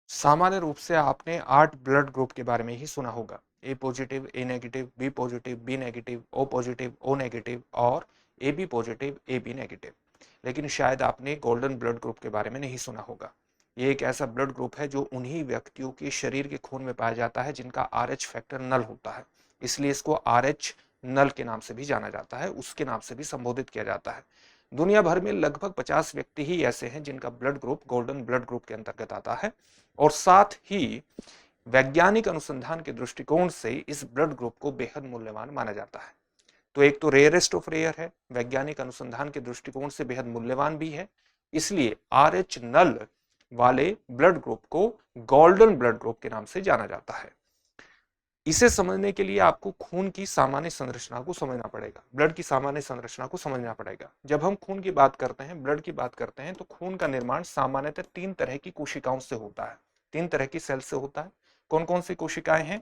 सामान्य रूप से आपने 8 ब्लड ग्रुप के बारे में ही सुना होगा। A positive, A negative, B positive, B negative, O positive, O negative और A B positive, A B negative. लेकिन शायद आपने गोल्डन ब्लड ग्रुप के बारे में नहीं सुना होगा। ये एक ऐसा ब्लड ग्रुप है जो उन्हीं व्यक्तियों के शरीर के खून में पाया जाता है जिनका आरएच फैक्टर नल होता है। इसलिए इसको आरएच नल के नाम से भी जाना जाता है, उसके नाम से भी संबोधित किया जाता है। दुनिया भर में लगभग 50 व्यक्ति ही ऐसे हैं जिनका blood group golden blood group के अंतर्गत आता है और साथ ही वैज्ञानिक अनुसंधान के दृष्टिकोण से इस ब्लड ग्रुप को बेहद मूल्यवान माना जाता है। तो एक तो रेयरेस्ट ऑफ रेयर है, वैज्ञानिक अनुसंधान के दृष्टिकोण से बेहद मूल्यवान भी है, इसलिए आरएच नल वाले ब्लड ग्रुप को गोल्डन ब्लड ग्रुप के नाम से जाना जाता है। इसे समझने के लिए आपको खून की सामान्य संरचना को समझना पड़ेगा, ब्लड की सामान्य संरचना को समझना पड़ेगा। जब हम खून की बात करते हैं, ब्लड की बात करते हैं, तो खून का निर्माण सामान्यतः 3 तरह की कोशिकाओं से होता है, 3 तरह की सेल से होता है। कौन कौन सी कोशिकाएं हैं?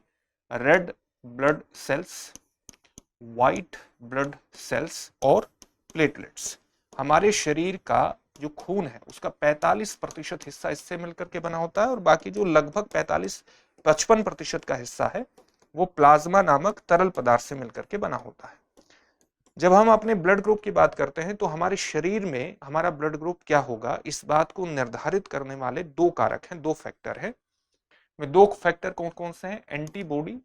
Red blood cells, white blood cells और प्लेटलेट्स। हमारे शरीर का जो खून है उसका 45% हिस्सा इससे मिलकर के बना होता है और बाकी जो लगभग 55% का हिस्सा है वो प्लाज्मा नामक तरल पदार्थ से मिलकर के बना होता है। जब हम अपने ब्लड ग्रुप की बात करते हैं तो हमारे शरीर में हमारा ब्लड ग्रुप क्या होगा, इस बात को निर्धारित करने वाले 2 कारक हैं, 2 फैक्टर हैं। वे 2 फैक्टर कौन कौन से हैं? एंटीबॉडी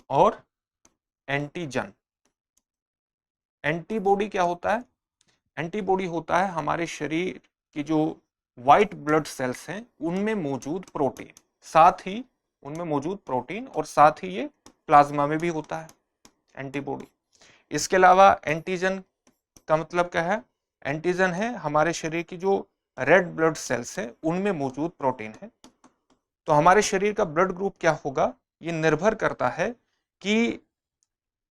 और एंटीजन। एंटीबॉडी क्या होता है? एंटीबॉडी होता है हमारे शरीर की जो व्हाइट ब्लड सेल्स हैं उनमें मौजूद प्रोटीन, साथ ही उनमें मौजूद प्रोटीन और साथ ही ये प्लाज्मा में भी होता है एंटीबॉडी। इसके अलावा एंटीजन का मतलब क्या है? एंटीजन है हमारे शरीर की जो रेड ब्लड सेल्स है उनमें मौजूद प्रोटीन है। तो हमारे शरीर का ब्लड ग्रुप क्या होगा, ये निर्भर करता है कि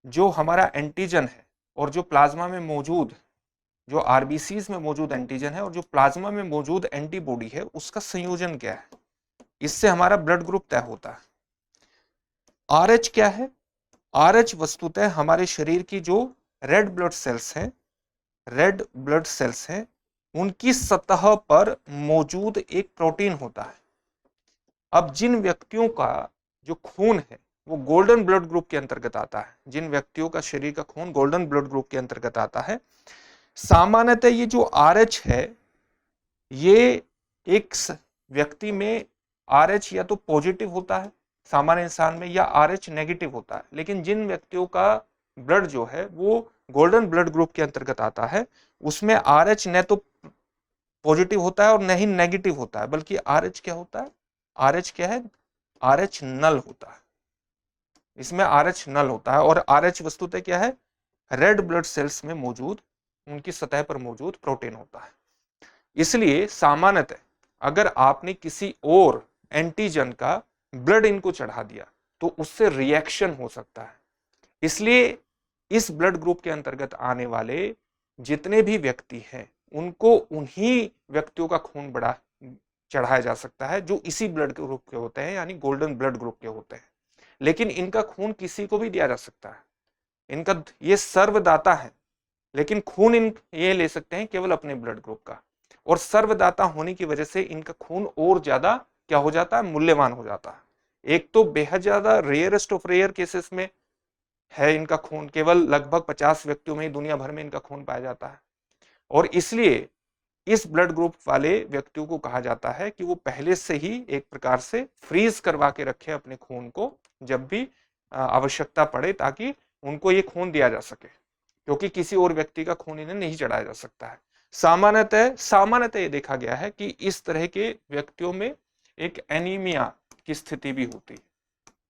जो हमारा एंटीजन है और जो प्लाज्मा में मौजूद, जो आरबीसीज में मौजूद एंटीजन है और जो प्लाज्मा में मौजूद एंटीबॉडी है उसका संयोजन क्या है, इससे हमारा ब्लड ग्रुप तय होता है। आरएच क्या है? आरएच वस्तुतः हमारे शरीर की जो रेड ब्लड सेल्स हैं, रेड ब्लड सेल्स हैं, उनकी सतह पर मौजूद एक प्रोटीन होता है। अब जिन व्यक्तियों का जो खून है वो गोल्डन ब्लड ग्रुप के अंतर्गत आता है, जिन व्यक्तियों का शरीर का खून गोल्डन ब्लड ग्रुप के अंतर्गत आता है, सामान्यतः ये जो आरएच है ये एक व्यक्ति में आरएच या तो पॉजिटिव होता है सामान्य इंसान में या आरएच नेगेटिव होता है। लेकिन जिन व्यक्तियों का ब्लड जो है वो गोल्डन ब्लड ग्रुप के अंतर्गत आता है उसमें आरएच न तो पॉजिटिव होता है और न ही नेगेटिव होता है, बल्कि आरएच क्या होता है? आरएच क्या है? आरएच नल होता है। इसमें आरएच नल होता है और आरएच वस्तुतः क्या है? रेड ब्लड सेल्स में मौजूद, उनकी सतह पर मौजूद प्रोटीन होता है। इसलिए सामान्यतः अगर आपने किसी और एंटीजन का ब्लड इनको चढ़ा दिया तो उससे रिएक्शन हो सकता है। इसलिए इस ब्लड ग्रुप के अंतर्गत आने वाले जितने भी व्यक्ति हैं उनको उन्हीं व्यक्तियों का खून बड़ा चढ़ाया जा सकता है जो इसी ब्लड ग्रुप के होते हैं, यानी गोल्डन ब्लड ग्रुप के होते हैं। लेकिन इनका खून किसी को भी दिया जा सकता है, इनका ये सर्वदाता है, लेकिन खून इन ये ले सकते हैं केवल अपने ब्लड ग्रुप का। और सर्वदाता होने की वजह से इनका खून और ज्यादा क्या हो जाता है? मूल्यवान हो जाता है। एक तो बेहद ज्यादा रेयरेस्ट ऑफ रेयर केसेस में है इनका खून, केवल लगभग 50 व्यक्तियों में ही दुनिया भर में इनका खून पाया जाता है और इसलिए इस ब्लड ग्रुप वाले व्यक्तियों को कहा जाता है कि वो पहले से ही एक प्रकार से फ्रीज करवा के रखे अपने खून को, जब भी आवश्यकता पड़े, ताकि उनको ये खून दिया जा सके, क्योंकि किसी और व्यक्ति का खून इन्हें नहीं चढ़ाया जा सकता है। सामान्यतः ये देखा गया है कि इस तरह के व्यक्तियों में एक एनीमिया की स्थिति भी होती है,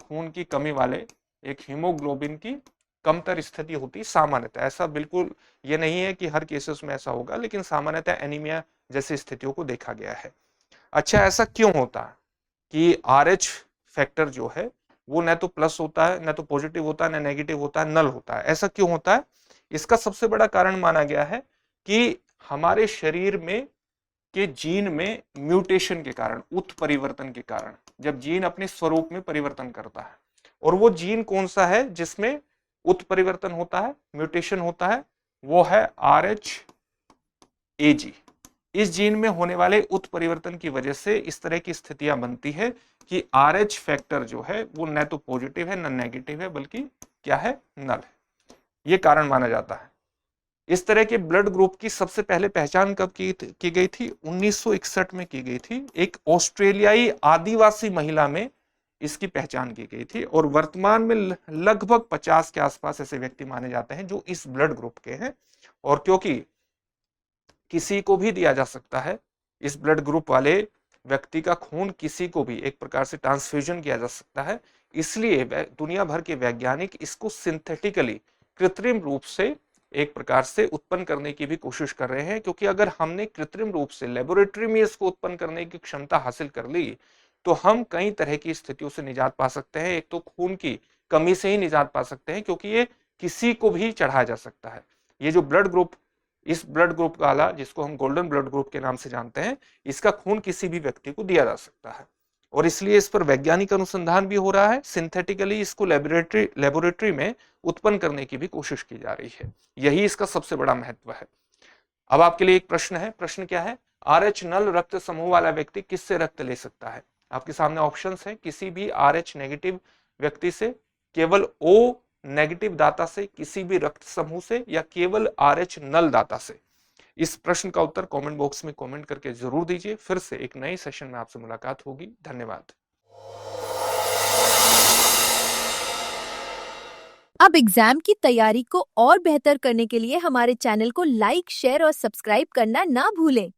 खून की कमी वाले, एक हीमोग्लोबिन की कमतर स्थिति होती है सामान्यतः। ऐसा बिल्कुल ये नहीं है कि हर केसेस में ऐसा होगा, लेकिन सामान्यतः एनीमिया जैसी स्थितियों को देखा गया है। अच्छा, ऐसा क्यों होता है कि आरएच फैक्टर जो है वो न तो प्लस होता है, न तो पॉजिटिव होता है, न नेगेटिव होता है, नल होता है? ऐसा क्यों होता है? इसका सबसे बड़ा कारण माना गया है कि हमारे शरीर में के जीन में म्यूटेशन के कारण, उत्परिवर्तन के कारण, जब जीन अपने स्वरूप में परिवर्तन करता है, और वो जीन कौन सा है जिसमें उत्परिवर्तन होता है, म्यूटेशन होता है, वो है RH AG। इस जीन में होने वाले उत्परिवर्तन की वजह से इस तरह की स्थितियां बनती है कि RH फैक्टर जो है वो न तो पॉजिटिव है न नेगेटिव है, बल्कि क्या है, नल है। ये कारण माना जाता है। इस तरह के ब्लड ग्रुप की सबसे पहले पहचान कब की गई थी? 1961 में की गई थी। एक ऑस्ट्रेलियाई आदिवासी महिला में इसकी पहचान की गई थी और वर्तमान में लगभग 50 के आसपास ऐसे व्यक्ति माने जाते हैं जो इस ब्लड ग्रुप के हैं। और क्योंकि किसी को भी दिया जा सकता है, इस ब्लड ग्रुप वाले व्यक्ति का खून किसी को भी एक प्रकार से ट्रांसफ्यूजन किया जा सकता है, इसलिए दुनिया भर के वैज्ञानिक इसको सिंथेटिकली, कृत्रिम रूप से एक प्रकार से उत्पन्न करने की भी कोशिश कर रहे हैं। क्योंकि अगर हमने कृत्रिम रूप से लेबोरेटरी में इसको उत्पन्न करने की क्षमता हासिल कर ली तो हम कई तरह की स्थितियों से निजात पा सकते हैं। एक तो खून की कमी से ही निजात पा सकते हैं, क्योंकि ये किसी को भी चढ़ाया जा सकता है। ये जो ब्लड ग्रुप, इस ब्लड ग्रुप वाला जिसको हम गोल्डन ब्लड ग्रुप के नाम से जानते हैं, इसका खून किसी भी व्यक्ति को दिया जा सकता है और इसलिए इस पर वैज्ञानिक अनुसंधान भी हो रहा है। सिंथेटिकली इसको लेबोरेटरी में उत्पन्न करने की भी कोशिश की जा रही है। यही इसका सबसे बड़ा महत्व है। अब आपके लिए एक प्रश्न है। प्रश्न क्या है? RH नल रक्त समूह वाला व्यक्ति किससे रक्त ले सकता है? आपके सामने ऑप्शंस है, किसी भी RH नेगेटिव व्यक्ति से, केवल O नेगेटिव दाता से, किसी भी रक्त समूह से, या केवल RH नल दाता से। इस प्रश्न का उत्तर कमेंट बॉक्स में कमेंट करके जरूर दीजिए। फिर से एक नए सेशन में आपसे मुलाकात होगी। धन्यवाद। अब एग्जाम की तैयारी को और बेहतर करने के लिए हमारे चैनल को लाइक, शेयर और सब्सक्राइब करना ना भूलें।